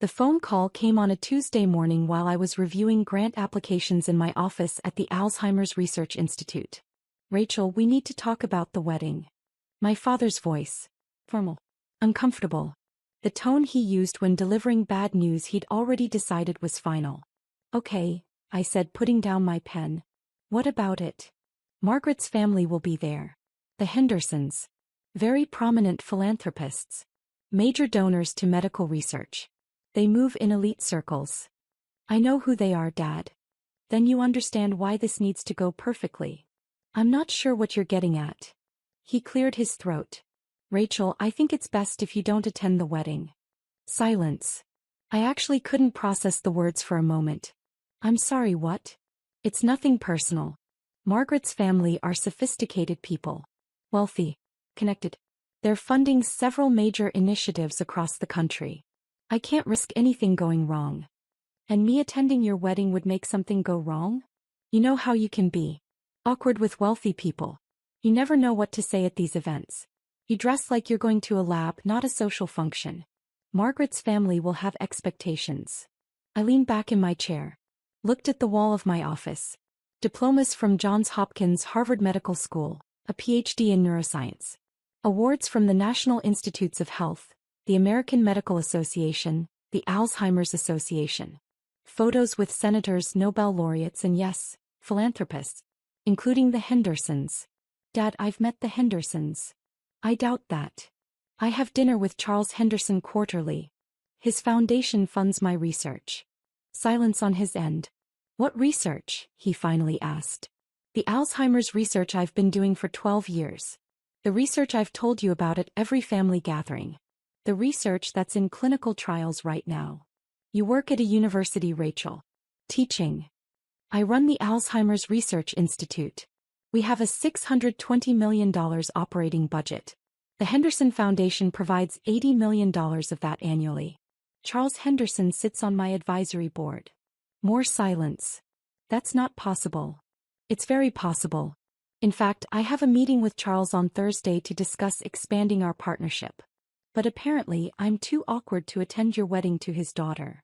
The phone call came on a Tuesday morning while I was reviewing grant applications in my office at the Alzheimer's Research Institute. Rachel, we need to talk about the wedding. My father's voice. Formal. Uncomfortable. The tone he used when delivering bad news he'd already decided was final. Okay, I said, putting down my pen. What about it? Margaret's family will be there. The Hendersons. Very prominent philanthropists. Major donors to medical research. They move in elite circles. I know who they are, Dad. Then you understand why this needs to go perfectly. I'm not sure what you're getting at. He cleared his throat. Rachel, I think it's best if you don't attend the wedding. Silence. I actually couldn't process the words for a moment. I'm sorry, what? It's nothing personal. Margaret's family are sophisticated people. Wealthy. Connected. They're funding several major initiatives across the country. I can't risk anything going wrong. And me attending your wedding would make something go wrong? You know how you can be. Awkward with wealthy people. You never know what to say at these events. You dress like you're going to a lab, not a social function. Margaret's family will have expectations. I leaned back in my chair. Looked at the wall of my office. Diplomas from Johns Hopkins Harvard Medical School, a PhD in neuroscience. Awards from the National Institutes of Health, the American Medical Association, the Alzheimer's Association. Photos with senators, Nobel laureates, and yes, philanthropists, including the Hendersons. Dad, I've met the Hendersons. I doubt that. I have dinner with Charles Henderson quarterly. His foundation funds my research. Silence on his end. What research? He finally asked. The Alzheimer's research I've been doing for 12 years. The research I've told you about at every family gathering. The research that's in clinical trials right now. You work at a university, Rachel. Teaching. I run the Alzheimer's Research Institute. We have a $620 million operating budget. The Henderson Foundation provides $80 million of that annually. Charles Henderson sits on my advisory board. More silence. That's not possible. It's very possible. In fact, I have a meeting with Charles on Thursday to discuss expanding our partnership. But apparently, I'm too awkward to attend your wedding to his daughter.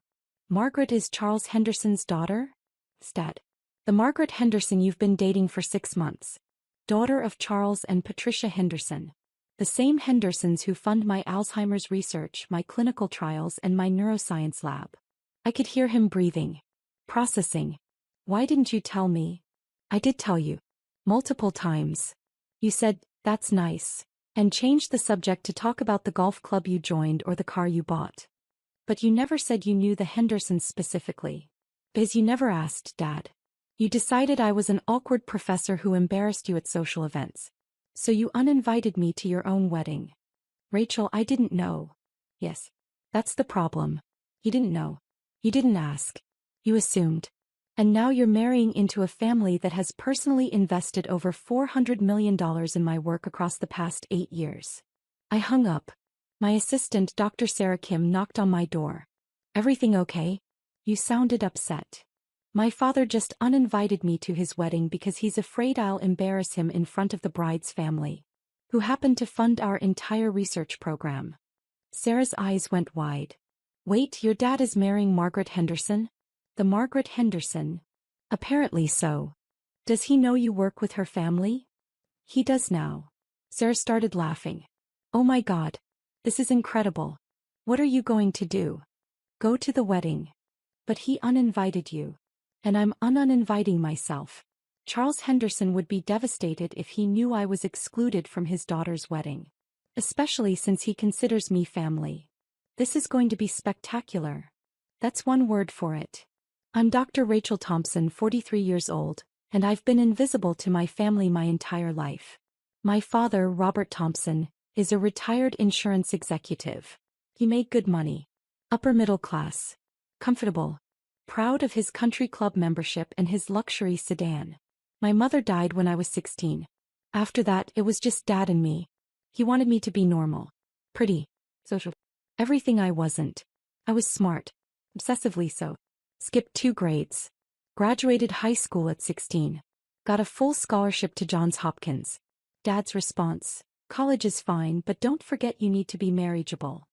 Margaret is Charles Henderson's daughter? Stat. The Margaret Henderson you've been dating for 6 months. Daughter of Charles and Patricia Henderson. The same Hendersons who fund my Alzheimer's research, my clinical trials, and my neuroscience lab. I could hear him breathing. Processing. Why didn't you tell me? I did tell you. Multiple times. You said, that's nice. And changed the subject to talk about the golf club you joined or the car you bought. But you never said you knew the Hendersons specifically. Because you never asked, Dad. You decided I was an awkward professor who embarrassed you at social events. So you uninvited me to your own wedding. Rachel, I didn't know. Yes. That's the problem. You didn't know. You didn't ask. You assumed. And now you're marrying into a family that has personally invested over $400 million in my work across the past 8 years. I hung up. My assistant, Dr. Sarah Kim, knocked on my door. Everything okay? You sounded upset. My father just uninvited me to his wedding because he's afraid I'll embarrass him in front of the bride's family, who happen to fund our entire research program. Sarah's eyes went wide. Wait, your dad is marrying Margaret Henderson? The Margaret Henderson? Apparently so. Does he know you work with her family? He does now. Sarah started laughing. Oh my God. This is incredible. What are you going to do? Go to the wedding. But he uninvited you. And I'm uninviting myself. Charles Henderson would be devastated if he knew I was excluded from his daughter's wedding. Especially since he considers me family. This is going to be spectacular. That's one word for it. I'm Dr. Rachel Thompson, 43 years old, and I've been invisible to my family my entire life. My father, Robert Thompson, is a retired insurance executive. He made good money. Upper middle class. Comfortable. Proud of his country club membership and his luxury sedan. My mother died when I was 16. After that, it was just Dad and me. He wanted me to be normal. Pretty. Social. Everything I wasn't. I was smart. Obsessively so. Skipped 2 grades. Graduated high school at 16. Got a full scholarship to Johns Hopkins. Dad's response. College is fine, but don't forget you need to be marriageable.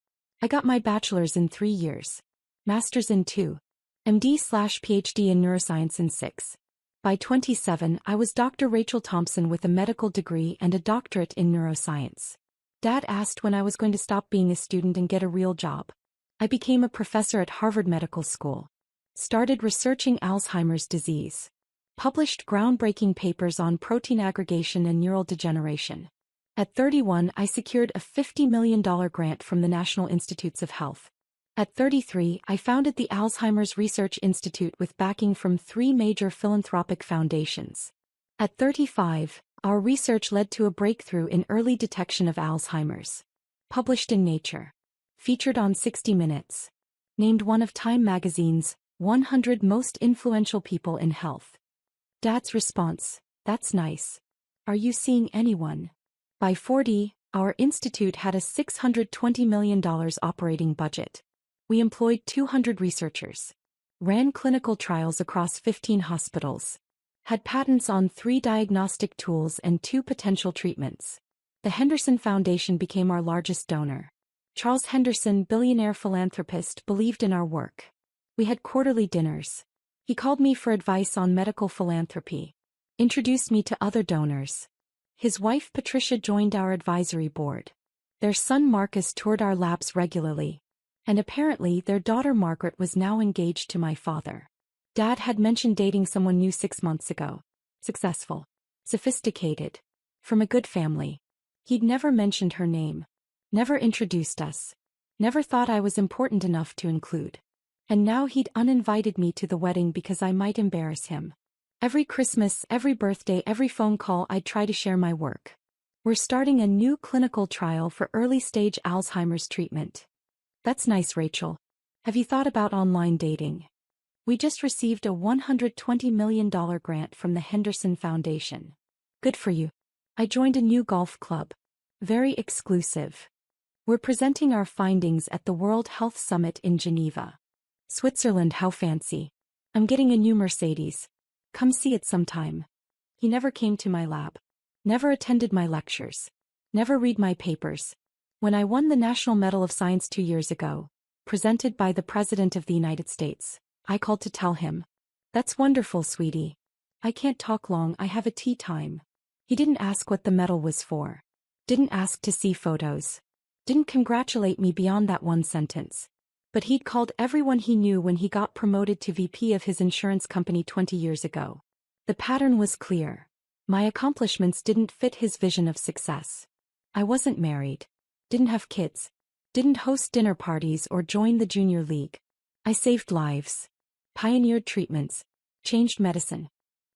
I got my bachelor's in 3 years. Master's in 2. MD/PhD in neuroscience in 6. By 27, I was Dr. Rachel Thompson with a medical degree and a doctorate in neuroscience. Dad asked when I was going to stop being a student and get a real job. I became a professor at Harvard Medical School. Started researching Alzheimer's disease. Published groundbreaking papers on protein aggregation and neural degeneration. At 31, I secured a $50 million grant from the National Institutes of Health. At 33, I founded the Alzheimer's Research Institute with backing from 3 major philanthropic foundations. At 35, our research led to a breakthrough in early detection of Alzheimer's. Published in Nature. Featured on 60 Minutes. Named one of Time magazine's 100 most influential people in health. Dad's response, "That's nice. Are you seeing anyone?" By 40, our institute had a $620 million operating budget. We employed 200 researchers. Ran clinical trials across 15 hospitals. Had patents on 3 diagnostic tools and 2 potential treatments. The Henderson Foundation became our largest donor. Charles Henderson, billionaire philanthropist, believed in our work. We had quarterly dinners. He called me for advice on medical philanthropy. Introduced me to other donors. His wife Patricia joined our advisory board. Their son Marcus toured our labs regularly. And apparently their daughter Margaret was now engaged to my father. Dad had mentioned dating someone new 6 months ago. Successful. Sophisticated. From a good family. He'd never mentioned her name. Never introduced us. Never thought I was important enough to include. And now he'd uninvited me to the wedding because I might embarrass him. Every Christmas, every birthday, every phone call I'd try to share my work. We're starting a new clinical trial for early-stage Alzheimer's treatment. That's nice, Rachel. Have you thought about online dating? We just received a $120 million grant from the Henderson Foundation. Good for you. I joined a new golf club. Very exclusive. We're presenting our findings at the World Health Summit in Geneva. Switzerland, how fancy. I'm getting a new Mercedes. Come see it sometime. He never came to my lab. Never attended my lectures. Never read my papers. When I won the National Medal of Science 2 years ago, presented by the President of the United States, I called to tell him. That's wonderful, sweetie. I can't talk long, I have a tea time. He didn't ask what the medal was for. Didn't ask to see photos. Didn't congratulate me beyond that one sentence. But he'd called everyone he knew when he got promoted to VP of his insurance company 20 years ago. The pattern was clear. My accomplishments didn't fit his vision of success. I wasn't married. Didn't have kids. Didn't host dinner parties or join the junior league. I saved lives. Pioneered treatments. Changed medicine.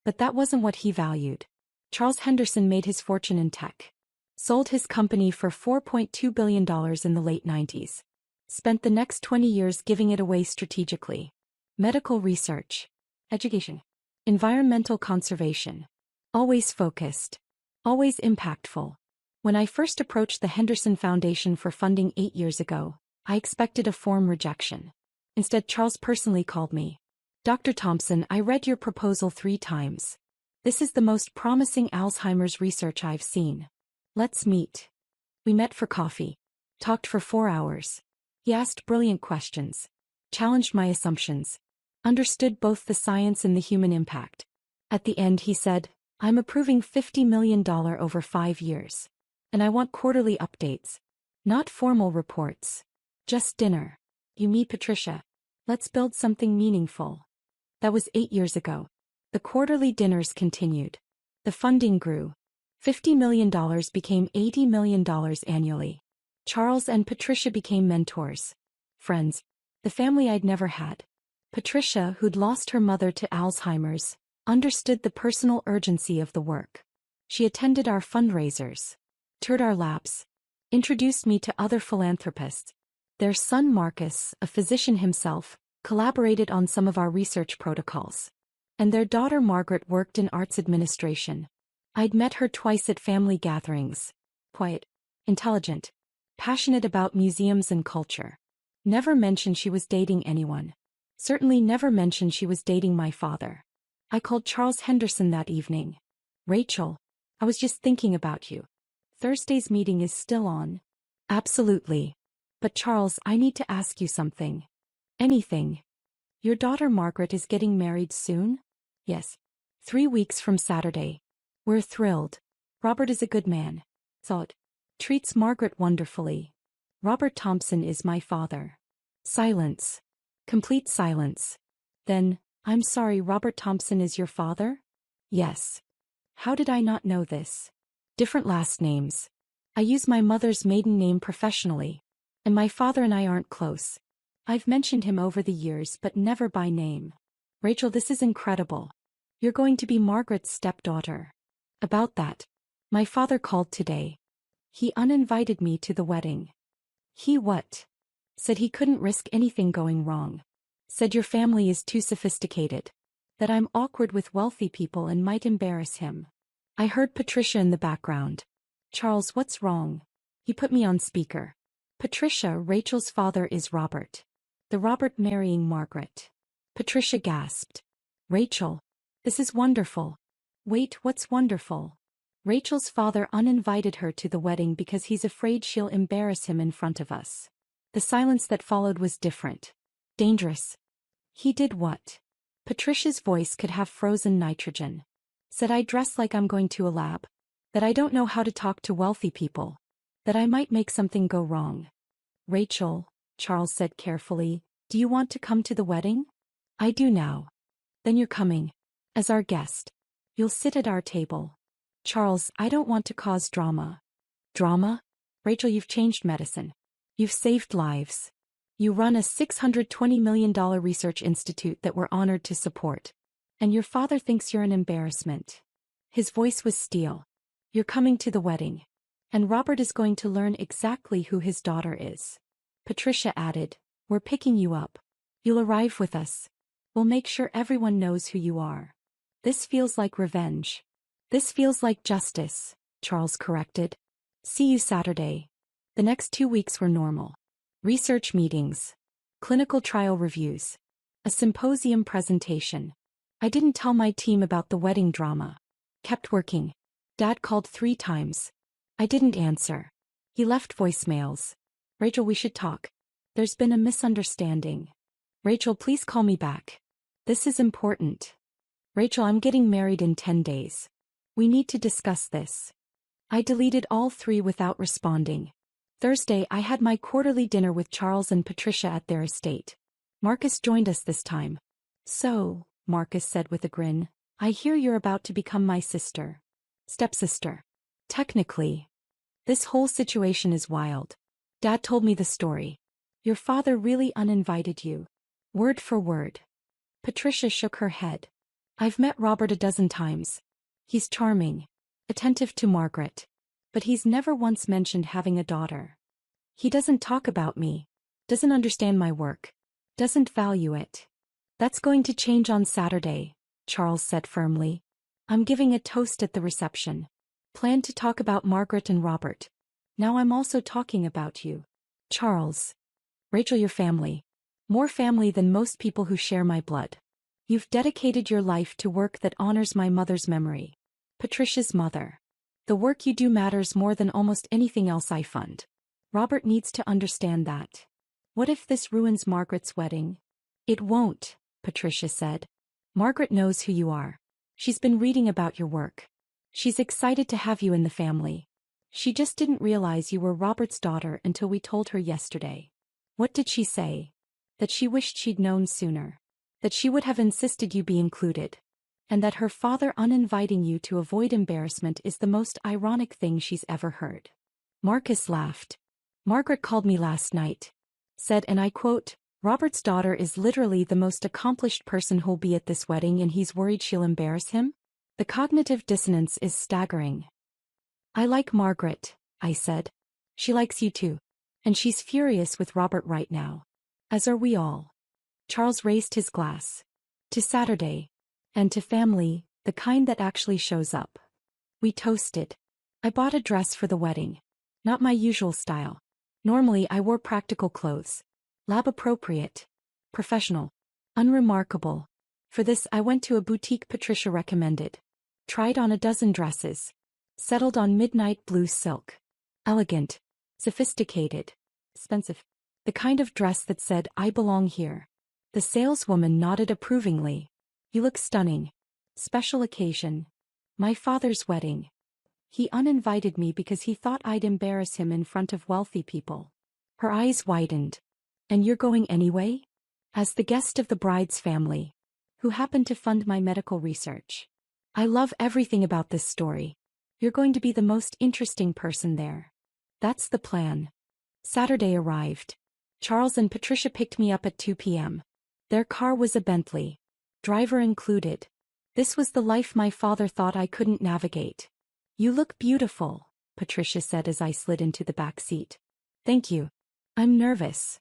But that wasn't what he valued. Charles Henderson made his fortune in tech. Sold his company for $4.2 billion in the late 90s. Spent the next 20 years giving it away strategically. Medical research. Education. Environmental conservation. Always focused. Always impactful. When I first approached the Henderson Foundation for funding 8 years ago, I expected a form rejection. Instead, Charles personally called me. Dr. Thompson, I read your proposal 3 times. This is the most promising Alzheimer's research I've seen. Let's meet. We met for coffee. Talked for 4 hours. He asked brilliant questions. Challenged my assumptions. Understood both the science and the human impact. At the end he said, I'm approving $50 million over 5 years. And I want quarterly updates. Not formal reports. Just dinner. You, me, Patricia. Let's build something meaningful. That was 8 years ago. The quarterly dinners continued. The funding grew. $50 million became $80 million annually. Charles and Patricia became mentors. Friends. The family I'd never had. Patricia, who'd lost her mother to Alzheimer's, understood the personal urgency of the work. She attended our fundraisers. Toured our labs. Introduced me to other philanthropists. Their son Marcus, a physician himself, collaborated on some of our research protocols. And their daughter Margaret worked in arts administration. I'd met her twice at family gatherings. Quiet. Intelligent. Passionate about museums and culture. Never mentioned she was dating anyone. Certainly never mentioned she was dating my father. I called Charles Henderson that evening. Rachel, I was just thinking about you. Thursday's meeting is still on. Absolutely. But Charles, I need to ask you something. Anything. Your daughter Margaret is getting married soon? Yes. 3 weeks from Saturday. We're thrilled. Robert is a good man. Thought. Treats Margaret wonderfully. Robert Thompson is my father. Silence. Complete silence. Then, I'm sorry, Robert Thompson is your father? Yes. How did I not know this? Different last names. I use my mother's maiden name professionally. And my father and I aren't close. I've mentioned him over the years but never by name. Rachel, this is incredible. You're going to be Margaret's stepdaughter. About that. My father called today. He uninvited me to the wedding. He what? Said he couldn't risk anything going wrong. Said your family is too sophisticated. That I'm awkward with wealthy people and might embarrass him. I heard Patricia in the background. Charles, what's wrong? He put me on speaker. Patricia, Rachel's father is Robert. The Robert marrying Margaret. Patricia gasped. Rachel. This is wonderful. Wait, what's wonderful? Rachel's father uninvited her to the wedding because he's afraid she'll embarrass him in front of us. The silence that followed was different. Dangerous. He did what? Patricia's voice could have frozen nitrogen. Said I dress like I'm going to a lab. That I don't know how to talk to wealthy people. That I might make something go wrong. Rachel, Charles said carefully, do you want to come to the wedding? I do now. Then you're coming. As our guest. You'll sit at our table. Charles, I don't want to cause drama. Drama? Rachel, you've changed medicine. You've saved lives. You run a $620 million research institute that we're honored to support. And your father thinks you're an embarrassment. His voice was steel. You're coming to the wedding. And Robert is going to learn exactly who his daughter is. Patricia added, we're picking you up. You'll arrive with us. We'll make sure everyone knows who you are. This feels like revenge. This feels like justice, Charles corrected. See you Saturday. The next 2 weeks were normal. Research meetings. Clinical trial reviews. A symposium presentation. I didn't tell my team about the wedding drama. Kept working. Dad called 3 times. I didn't answer. He left voicemails. Rachel, we should talk. There's been a misunderstanding. Rachel, please call me back. This is important. Rachel, I'm getting married in 10 days. We need to discuss this. I deleted all 3 without responding. Thursday, I had my quarterly dinner with Charles and Patricia at their estate. Marcus joined us this time. So, Marcus said with a grin, I hear you're about to become my sister. Stepsister. Technically. This whole situation is wild. Dad told me the story. Your father really uninvited you. Word for word. Patricia shook her head. I've met Robert a dozen times. He's charming. Attentive to Margaret. But he's never once mentioned having a daughter. He doesn't talk about me. Doesn't understand my work. Doesn't value it. That's going to change on Saturday, Charles said firmly. I'm giving a toast at the reception. Plan to talk about Margaret and Robert. Now I'm also talking about you. Charles. Rachel, your family. More family than most people who share my blood. You've dedicated your life to work that honors my mother's memory. Patricia's mother. The work you do matters more than almost anything else I fund. Robert needs to understand that. What if this ruins Margaret's wedding? It won't, Patricia said. Margaret knows who you are. She's been reading about your work. She's excited to have you in the family. She just didn't realize you were Robert's daughter until we told her yesterday. What did she say? That she wished she'd known sooner. That she would have insisted you be included. And that her father uninviting you to avoid embarrassment is the most ironic thing she's ever heard. Marcus laughed. Margaret called me last night. Said, and I quote, Robert's daughter is literally the most accomplished person who'll be at this wedding and he's worried she'll embarrass him? The cognitive dissonance is staggering. I like Margaret, I said. She likes you too. And she's furious with Robert right now. As are we all. Charles raised his glass. To Saturday. And to family, the kind that actually shows up. We toasted. I bought a dress for the wedding. Not my usual style. Normally I wore practical clothes. Lab appropriate. Professional. Unremarkable. For this I went to a boutique Patricia recommended. Tried on a dozen dresses. Settled on midnight blue silk. Elegant. Sophisticated. Expensive. The kind of dress that said, "I belong here." The saleswoman nodded approvingly. "You look stunning." "Special occasion." "My father's wedding." "He uninvited me because he thought I'd embarrass him in front of wealthy people." Her eyes widened. "And you're going anyway?" "As the guest of the bride's family, who happened to fund my medical research." "I love everything about this story. You're going to be the most interesting person there." "That's the plan." Saturday arrived. Charles and Patricia picked me up at 2 p.m. Their car was a Bentley. Driver included. This was the life my father thought I couldn't navigate. "You look beautiful," Patricia said as I slid into the back seat. "Thank you. I'm nervous."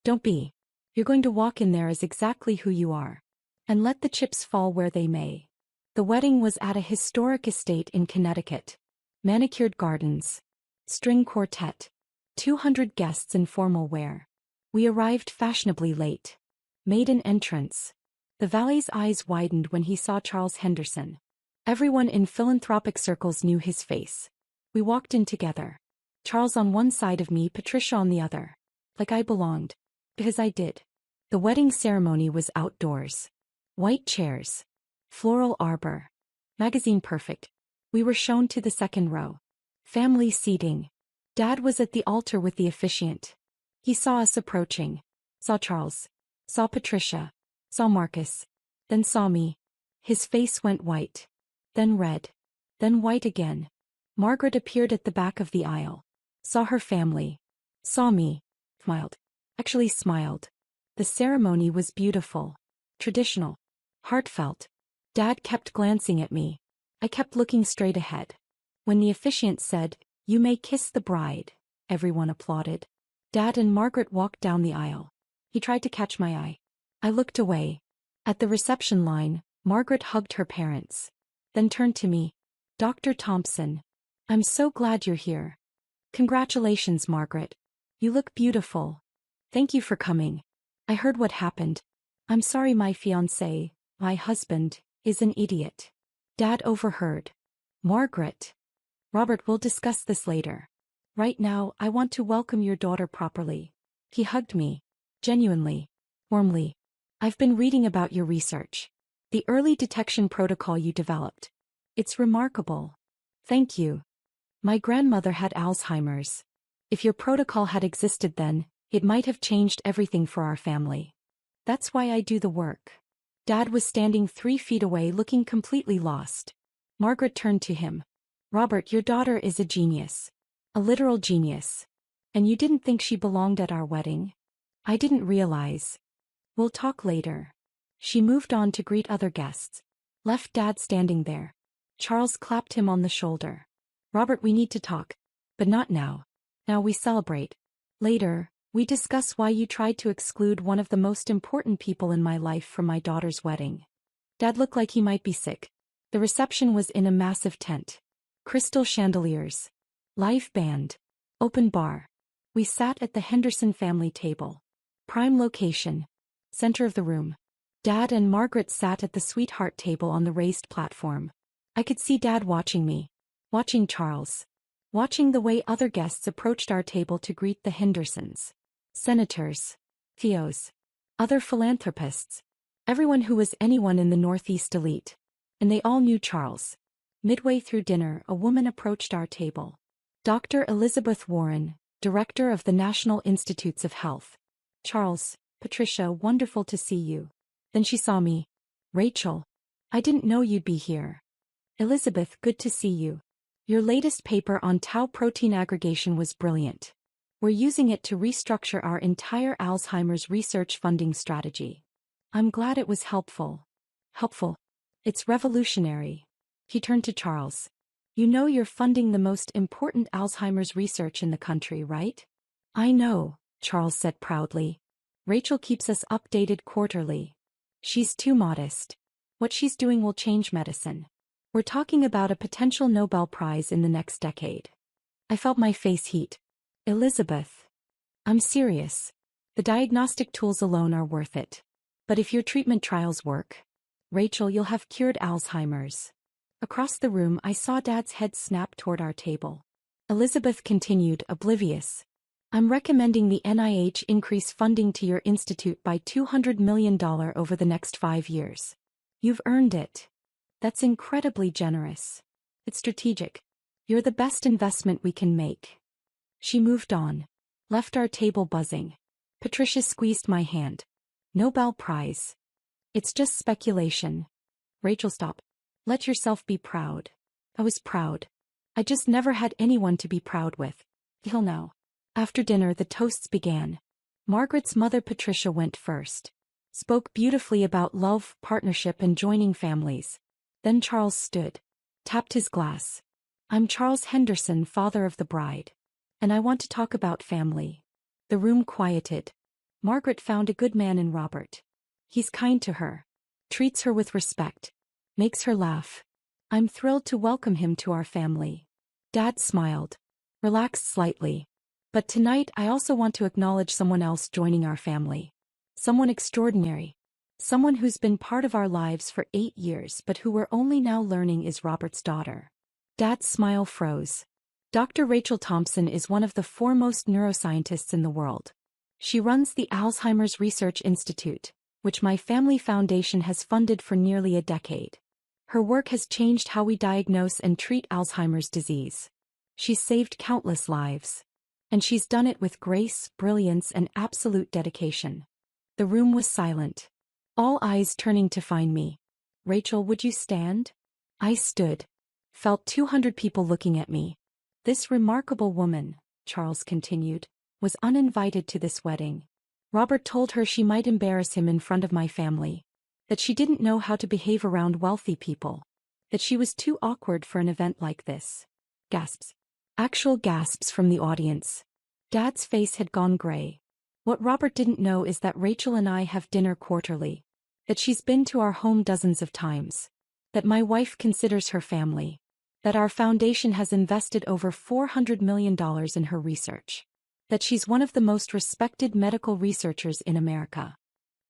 "Don't be. You're going to walk in there as exactly who you are. And let the chips fall where they may." The wedding was at a historic estate in Connecticut. Manicured gardens. String quartet. 200 guests in formal wear. We arrived fashionably late. Maiden entrance. The valet's eyes widened when he saw Charles Henderson. Everyone in philanthropic circles knew his face. We walked in together. Charles on one side of me, Patricia on the other. Like I belonged. Because I did. The wedding ceremony was outdoors. White chairs. Floral arbor. Magazine perfect. We were shown to the second row. Family seating. Dad was at the altar with the officiant. He saw us approaching. Saw Charles. Saw Patricia. Saw Marcus. Then saw me. His face went white. Then red. Then white again. Margaret appeared at the back of the aisle. Saw her family. Saw me. Smiled. Actually smiled. The ceremony was beautiful. Traditional. Heartfelt. Dad kept glancing at me. I kept looking straight ahead. When the officiant said, "You may kiss the bride," everyone applauded. Dad and Margaret walked down the aisle. He tried to catch my eye. I looked away. At the reception line, Margaret hugged her parents. Then turned to me. "Dr. Thompson. I'm so glad you're here." "Congratulations, Margaret. You look beautiful." "Thank you for coming. I heard what happened. I'm sorry my fiancé, my husband, is an idiot." Dad overheard. "Margaret. Robert, we'll discuss this later. Right now, I want to welcome your daughter properly." He hugged me. Genuinely. Warmly. "I've been reading about your research. The early detection protocol you developed. It's remarkable." "Thank you. My grandmother had Alzheimer's. If your protocol had existed then, it might have changed everything for our family. That's why I do the work." Dad was standing 3 feet away looking completely lost. Margaret turned to him. "Robert, your daughter is a genius. A literal genius. And you didn't think she belonged at our wedding?" "I didn't realize." "We'll talk later." She moved on to greet other guests. Left Dad standing there. Charles clapped him on the shoulder. "Robert, we need to talk. But not now. Now we celebrate. Later, we discuss why you tried to exclude one of the most important people in my life from my daughter's wedding." Dad looked like he might be sick. The reception was in a massive tent. Crystal chandeliers. Live band. Open bar. We sat at the Henderson family table. Prime location. Center of the room. Dad and Margaret sat at the sweetheart table on the raised platform. I could see Dad watching me. Watching Charles. Watching the way other guests approached our table to greet the Hendersons. Senators. Theos. Other philanthropists. Everyone who was anyone in the Northeast elite. And they all knew Charles. Midway through dinner, a woman approached our table. Dr. Elizabeth Warren, Director of the National Institutes of Health. "Charles, Patricia, wonderful to see you." Then she saw me. "Rachel. I didn't know you'd be here." "Elizabeth, good to see you. Your latest paper on tau protein aggregation was brilliant. We're using it to restructure our entire Alzheimer's research funding strategy." "I'm glad it was helpful." "Helpful. It's revolutionary." He turned to Charles. "You know you're funding the most important Alzheimer's research in the country, right?" "I know," Charles said proudly. "Rachel keeps us updated quarterly." "She's too modest. What she's doing will change medicine. We're talking about a potential Nobel Prize in the next decade." I felt my face heat. "Elizabeth. I'm serious. The diagnostic tools alone are worth it. But if your treatment trials work, Rachel, you'll have cured Alzheimer's." Across the room, I saw Dad's head snap toward our table. Elizabeth continued, oblivious. I'm recommending the NIH increase funding to your institute by $200 million over the next 5 years. You've earned it. That's incredibly generous. It's strategic. You're the best investment we can make. She moved on. Left our table buzzing. Patricia squeezed my hand. Nobel Prize. It's just speculation. Rachel, stop. Let yourself be proud. I was proud. I just never had anyone to be proud with. Till now. After dinner the toasts began. Margaret's mother Patricia went first. Spoke beautifully about love, partnership and joining families. Then Charles stood. Tapped his glass. I'm Charles Henderson, father of the bride. And I want to talk about family. The room quieted. Margaret found a good man in Robert. He's kind to her. Treats her with respect. Makes her laugh. I'm thrilled to welcome him to our family. Dad smiled. Relaxed slightly. But tonight I also want to acknowledge someone else joining our family. Someone extraordinary. Someone who's been part of our lives for 8 years but who we're only now learning is Robert's daughter. Dad's smile froze. Dr. Rachel Thompson is one of the foremost neuroscientists in the world. She runs the Alzheimer's Research Institute, which my family foundation has funded for nearly a decade. Her work has changed how we diagnose and treat Alzheimer's disease. She's saved countless lives. And she's done it with grace, brilliance and absolute dedication. The room was silent. All eyes turning to find me. Rachel, would you stand? I stood. Felt 200 people looking at me. This remarkable woman, Charles continued, was uninvited to this wedding. Robert told her she might embarrass him in front of my family. That she didn't know how to behave around wealthy people. That she was too awkward for an event like this. Gasps. Actual gasps from the audience. Dad's face had gone gray. What Robert didn't know is that Rachel and I have dinner quarterly. That she's been to our home dozens of times. That my wife considers her family. That our foundation has invested over $400 million in her research. That she's one of the most respected medical researchers in America.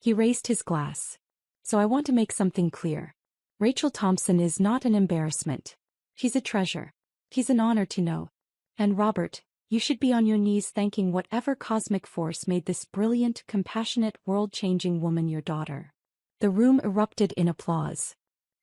He raised his glass. So I want to make something clear. Rachel Thompson is not an embarrassment. She's a treasure. He's an honor to know. And Robert, you should be on your knees thanking whatever cosmic force made this brilliant, compassionate, world-changing woman your daughter. The room erupted in applause.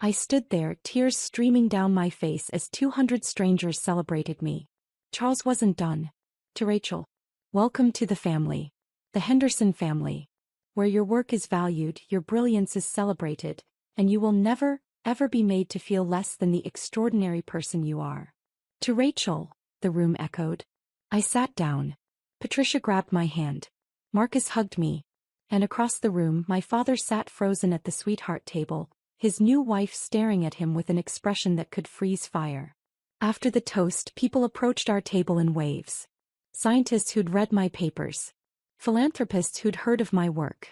I stood there, tears streaming down my face as 200 strangers celebrated me. Charles wasn't done. To Rachel. Welcome to the family. The Henderson family. Where your work is valued, your brilliance is celebrated, and you will never, ever be made to feel less than the extraordinary person you are. To Rachel, the room echoed. I sat down. Patricia grabbed my hand. Marcus hugged me. And across the room my father sat frozen at the sweetheart table, his new wife staring at him with an expression that could freeze fire. After the toast, people approached our table in waves. Scientists who'd read my papers. Philanthropists who'd heard of my work.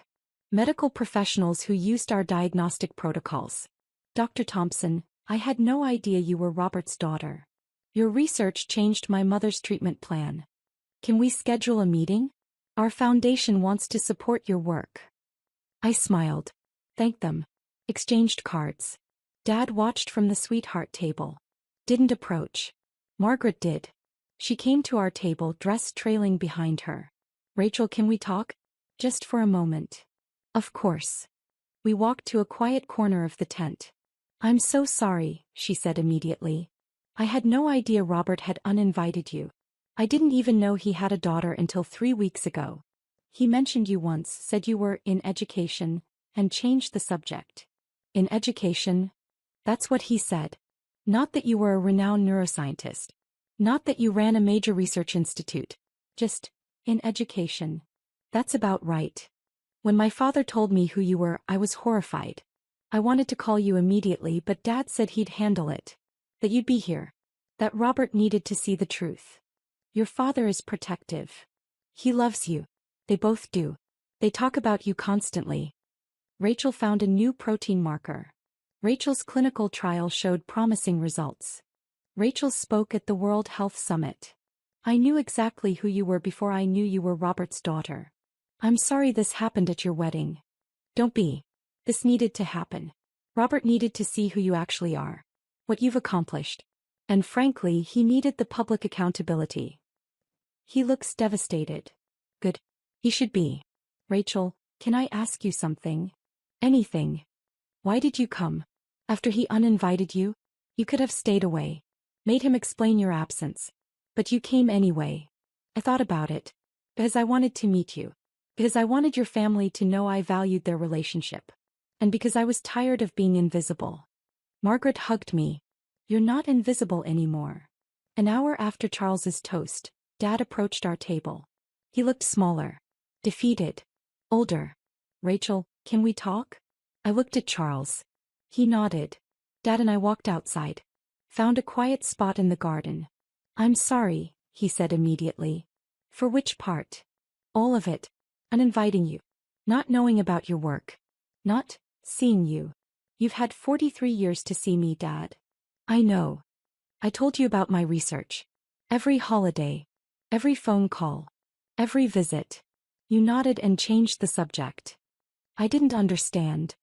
Medical professionals who used our diagnostic protocols. Dr. Thompson, I had no idea you were Robert's daughter. Your research changed my mother's treatment plan. Can we schedule a meeting? Our foundation wants to support your work. I smiled. Thanked them. Exchanged cards. Dad watched from the sweetheart table. Didn't approach. Margaret did. She came to our table, dress trailing behind her. Rachel, can we talk? Just for a moment. Of course. We walked to a quiet corner of the tent. I'm so sorry, she said immediately. I had no idea Robert had uninvited you. I didn't even know he had a daughter until 3 weeks ago. He mentioned you once, said you were in education, and changed the subject. In education? That's what he said. Not that you were a renowned neuroscientist. Not that you ran a major research institute. Just, in education. That's about right. When my father told me who you were, I was horrified. I wanted to call you immediately, but Dad said he'd handle it. That you'd be here. That Robert needed to see the truth. Your father is protective. He loves you. They both do. They talk about you constantly. Rachel found a new protein marker. Rachel's clinical trial showed promising results. Rachel spoke at the World Health Summit. I knew exactly who you were before I knew you were Robert's daughter. I'm sorry this happened at your wedding. Don't be. This needed to happen. Robert needed to see who you actually are. What you've accomplished. And frankly, he needed the public accountability. He looks devastated. Good. He should be. Rachel, can I ask you something? Anything. Why did you come? After he uninvited you? You could have stayed away. Made him explain your absence. But you came anyway. I thought about it. Because I wanted to meet you. Because I wanted your family to know I valued their relationship. And because I was tired of being invisible. Margaret hugged me. You're not invisible anymore. An hour after Charles's toast, Dad approached our table. He looked smaller. Defeated. Older. Rachel, can we talk? I looked at Charles. He nodded. Dad and I walked outside. Found a quiet spot in the garden. I'm sorry, he said immediately. For which part? All of it. Uninviting you. Not knowing about your work. Not seeing you. You've had 43 years to see me, Dad. I know. I told you about my research. Every holiday. Every phone call. Every visit. You nodded and changed the subject. I didn't understand.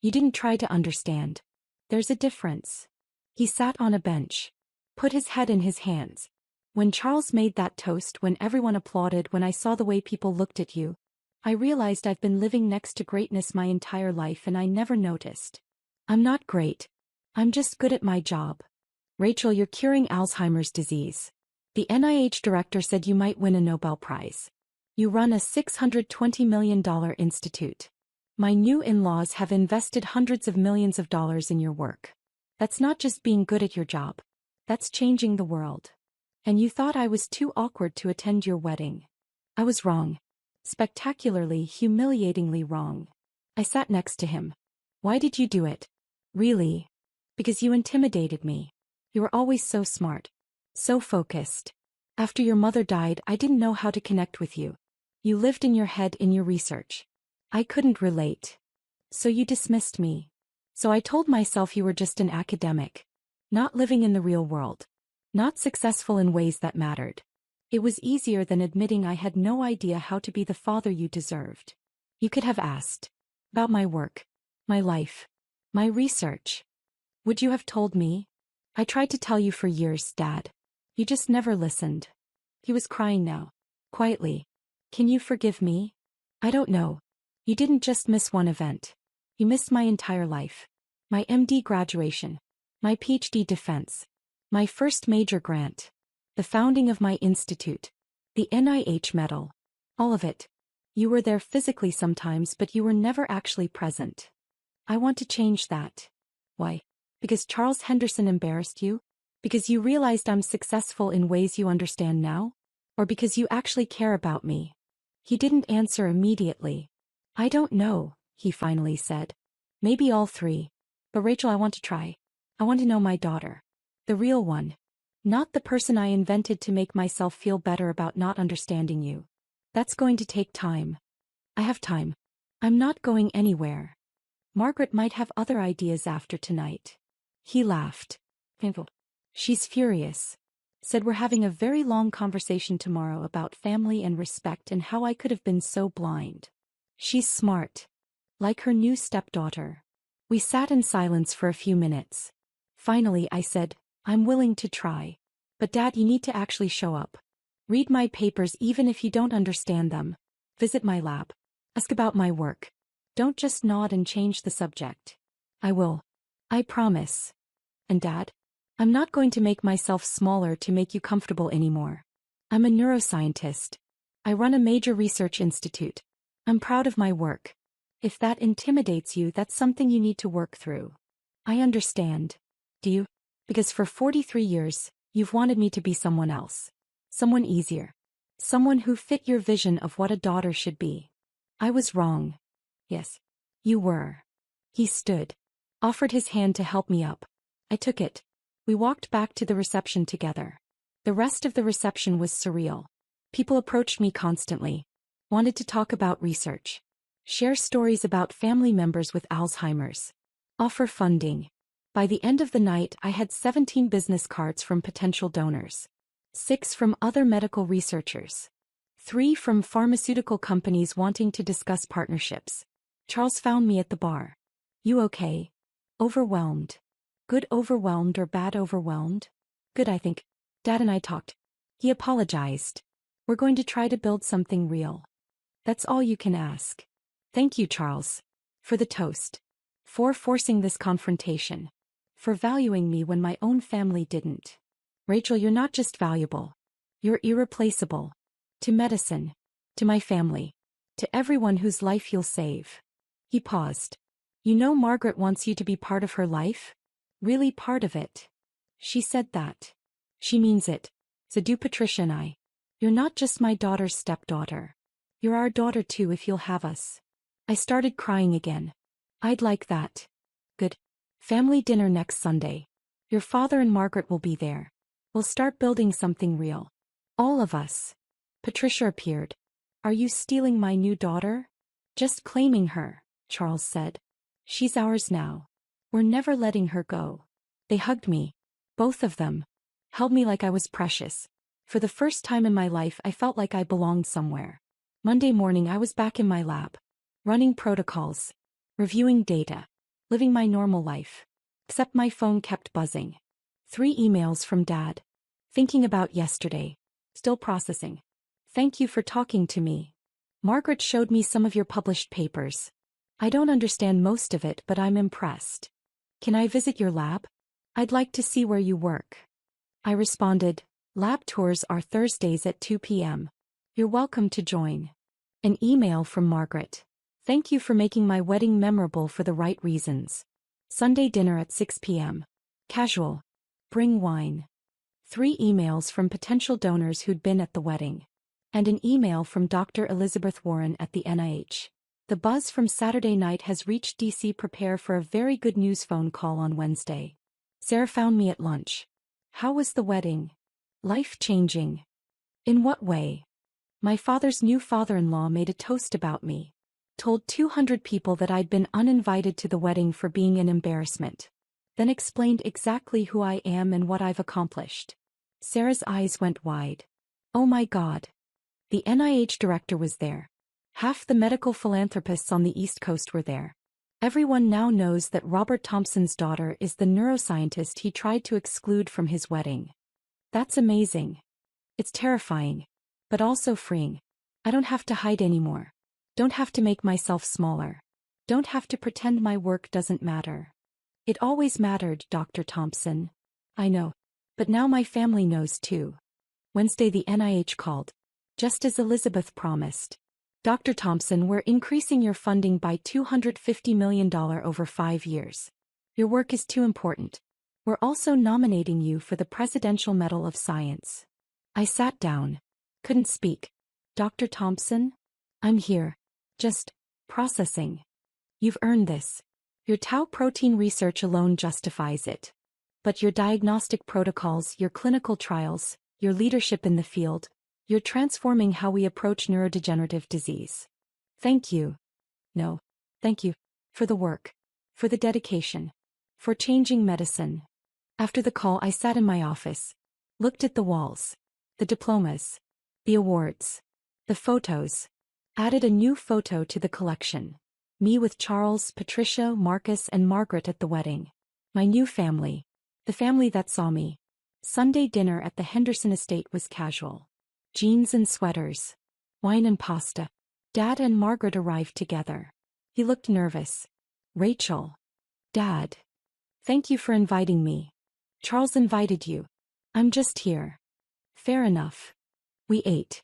You didn't try to understand. There's a difference. He sat on a bench. Put his head in his hands. When Charles made that toast, when everyone applauded, when I saw the way people looked at you, I realized I've been living next to greatness my entire life and I never noticed. I'm not great. I'm just good at my job. Rachel, you're curing Alzheimer's disease. The NIH director said you might win a Nobel Prize. You run a $620 million institute. My new in-laws have invested hundreds of millions of dollars in your work. That's not just being good at your job. That's changing the world. And you thought I was too awkward to attend your wedding. I was wrong. Spectacularly, humiliatingly wrong. I sat next to him. Why did you do it? Really? Because you intimidated me. You were always so smart. So focused. After your mother died, I didn't know how to connect with you. You lived in your head in your research. I couldn't relate. So you dismissed me. So I told myself you were just an academic. Not living in the real world. Not successful in ways that mattered. It was easier than admitting I had no idea how to be the father you deserved. You could have asked. About my work. My life. My research. Would you have told me? I tried to tell you for years, Dad. You just never listened. He was crying now. Quietly. Can you forgive me? I don't know. You didn't just miss one event. You missed my entire life. My MD graduation. My PhD defense. My first major grant. The founding of my institute. The NIH medal. All of it. You were there physically sometimes, but you were never actually present. I want to change that. Why? Because Charles Henderson embarrassed you? Because you realized I'm successful in ways you understand now? Or because you actually care about me? He didn't answer immediately. I don't know, he finally said. Maybe all three. But Rachel, I want to try. I want to know my daughter. The real one. Not the person I invented to make myself feel better about not understanding you. That's going to take time. I have time. I'm not going anywhere. Margaret might have other ideas after tonight. He laughed. Painful. She's furious. Said we're having a very long conversation tomorrow about family and respect and how I could have been so blind. She's smart. Like her new stepdaughter. We sat in silence for a few minutes. Finally I said, I'm willing to try. But Dad, you need to actually show up. Read my papers even if you don't understand them. Visit my lab. Ask about my work. Don't just nod and change the subject. I will. I promise. And Dad? I'm not going to make myself smaller to make you comfortable anymore. I'm a neuroscientist. I run a major research institute. I'm proud of my work. If that intimidates you, that's something you need to work through. I understand. Do you? Because for 43 years, you've wanted me to be someone else. Someone easier. Someone who fit your vision of what a daughter should be. I was wrong. Yes. You were. He stood. Offered his hand to help me up. I took it. We walked back to the reception together. The rest of the reception was surreal. People approached me constantly. Wanted to talk about research. Share stories about family members with Alzheimer's. Offer funding. By the end of the night, I had 17 business cards from potential donors. 6 from other medical researchers. 3 from pharmaceutical companies wanting to discuss partnerships. Charles found me at the bar. You okay? Overwhelmed. Good overwhelmed or bad overwhelmed? Good, I think. Dad and I talked. He apologized. We're going to try to build something real. That's all you can ask. Thank you, Charles. For the toast. For forcing this confrontation. For valuing me when my own family didn't. Rachel, you're not just valuable. You're irreplaceable. To medicine. To my family. To everyone whose life you'll save. He paused. You know Margaret wants you to be part of her life? Really part of it. She said that. She means it. So do Patricia and I. You're not just my daughter's stepdaughter. You're our daughter too if you'll have us. I started crying again. I'd like that. Good. Family dinner next Sunday. Your father and Margaret will be there. We'll start building something real. All of us. Patricia appeared. Are you stealing my new daughter? Just claiming her, Charles said. She's ours now. We're never letting her go. They hugged me. Both of them. Held me like I was precious. For the first time in my life I felt like I belonged somewhere. Monday morning I was back in my lab. Running protocols. Reviewing data. Living my normal life. Except my phone kept buzzing. 3 emails from Dad. Thinking about yesterday. Still processing. Thank you for talking to me. Margaret showed me some of your published papers. I don't understand most of it, but I'm impressed. Can I visit your lab? I'd like to see where you work. I responded, lab tours are Thursdays at 2 p.m. You're welcome to join. An email from Margaret. Thank you for making my wedding memorable for the right reasons. Sunday dinner at 6 p.m. Casual. Bring wine. 3 emails from potential donors who'd been at the wedding. And an email from Dr. Elizabeth Warren at the NIH. The buzz from Saturday night has reached DC. Prepare for a very good news phone call on Wednesday. Sarah found me at lunch. How was the wedding? Life-changing. In what way? My father's new father-in-law made a toast about me. Told 200 people that I'd been uninvited to the wedding for being an embarrassment. Then explained exactly who I am and what I've accomplished. Sarah's eyes went wide. Oh my God. The NIH director was there. Half the medical philanthropists on the East Coast were there. Everyone now knows that Robert Thompson's daughter is the neuroscientist he tried to exclude from his wedding. That's amazing. It's terrifying. But also freeing. I don't have to hide anymore. Don't have to make myself smaller. Don't have to pretend my work doesn't matter. It always mattered, Dr. Thompson. I know. But now my family knows too. Wednesday the NIH called. Just as Elizabeth promised. Dr. Thompson, we're increasing your funding by $250 million over 5 years. Your work is too important. We're also nominating you for the Presidential Medal of Science. I sat down. Couldn't speak. Dr. Thompson? I'm here. Just processing. You've earned this. Your tau protein research alone justifies it. But your diagnostic protocols, your clinical trials, your leadership in the field, you're transforming how we approach neurodegenerative disease. Thank you. No. Thank you. For the work. For the dedication. For changing medicine. After the call I sat in my office. Looked at the walls. The diplomas. The awards. The photos. Added a new photo to the collection. Me with Charles, Patricia, Marcus and Margaret at the wedding. My new family. The family that saw me. Sunday dinner at the Henderson estate was casual. Jeans and sweaters. Wine and pasta. Dad and Margaret arrived together. He looked nervous. Rachel. Dad. Thank you for inviting me. Charles invited you. I'm just here. Fair enough. We ate.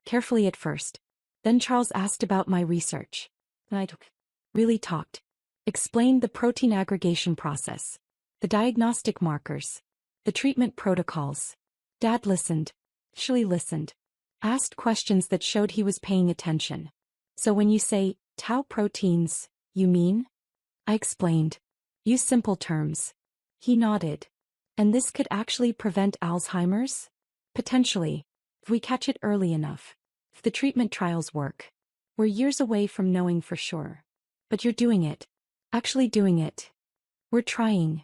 Carefully at first. Then Charles asked about my research. I really talked. Explained the protein aggregation process. The diagnostic markers. The treatment protocols. Dad listened. Actually listened. Asked questions that showed he was paying attention. So when you say, tau proteins, you mean? I explained. Use simple terms. He nodded. And this could actually prevent Alzheimer's? Potentially. If we catch it early enough. If the treatment trials work. We're years away from knowing for sure. But you're doing it. Actually doing it. We're trying.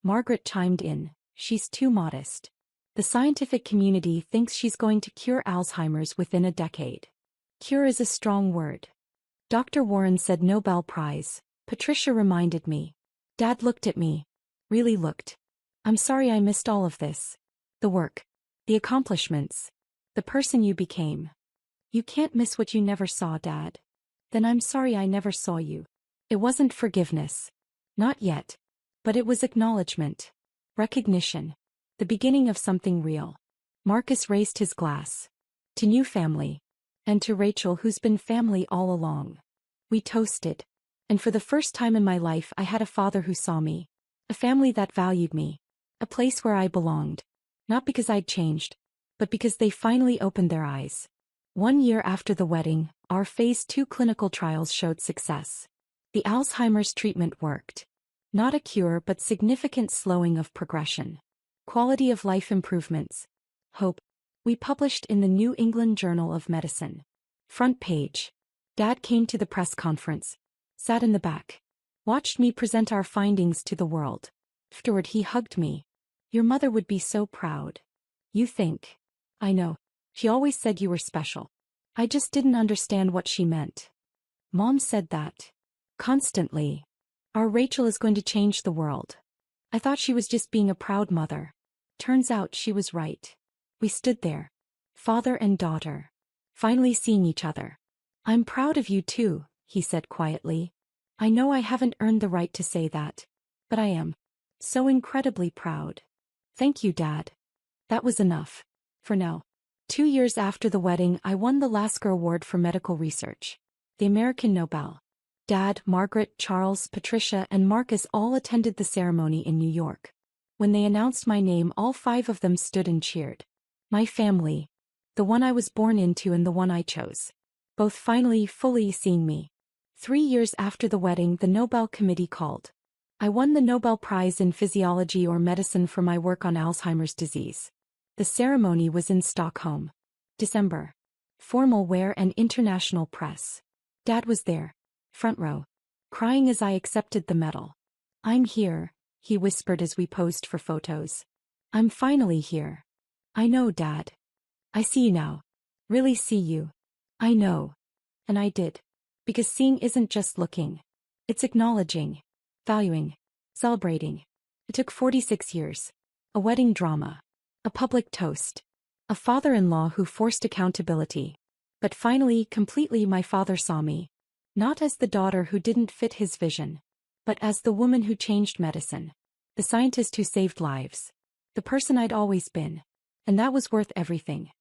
Margaret chimed in. She's too modest. The scientific community thinks she's going to cure Alzheimer's within a decade. Cure is a strong word. Dr. Warren said Nobel Prize. Patricia reminded me. Dad looked at me. Really looked. I'm sorry I missed all of this. The work. The accomplishments. The person you became. You can't miss what you never saw, Dad. Then I'm sorry I never saw you. It wasn't forgiveness. Not yet. But it was acknowledgement. Recognition. The beginning of something real. Marcus raised his glass. To new family. And to Rachel, who's been family all along. We toasted. And for the first time in my life I had a father who saw me. A family that valued me. A place where I belonged. Not because I'd changed, but because they finally opened their eyes. 1 year after the wedding, our phase 2 clinical trials showed success. The Alzheimer's treatment worked. Not a cure, but significant slowing of progression. Quality of life improvements. Hope. We published in the New England Journal of Medicine. Front page. Dad came to the press conference. Sat in the back. Watched me present our findings to the world. Afterward he hugged me. Your mother would be so proud. You think. I know. She always said you were special. I just didn't understand what she meant. Mom said that. Constantly. Our Rachel is going to change the world. I thought she was just being a proud mother. Turns out she was right. We stood there. Father and daughter. Finally seeing each other. I'm proud of you too, he said quietly. I know I haven't earned the right to say that. But I am. So incredibly proud. Thank you, Dad. That was enough. For now. 2 years after the wedding, I won the Lasker Award for Medical Research. The American Nobel. Dad, Margaret, Charles, Patricia, and Marcus all attended the ceremony in New York. When they announced my name, all 5 of them stood and cheered. My family. The one I was born into and the one I chose. Both finally, fully seeing me. 3 years after the wedding, the Nobel Committee called. I won the Nobel Prize in Physiology or Medicine for my work on Alzheimer's disease. The ceremony was in Stockholm. December. Formal wear and international press. Dad was there. Front row. Crying as I accepted the medal. I'm here, he whispered as we posed for photos. I'm finally here. I know, Dad. I see you now. Really see you. I know. And I did. Because seeing isn't just looking. It's acknowledging. Valuing. Celebrating. It took 46 years. A wedding drama. A public toast. A father-in-law who forced accountability. But finally, completely, my father saw me. Not as the daughter who didn't fit his vision. But as the woman who changed medicine. The scientist who saved lives. The person I'd always been. And that was worth everything.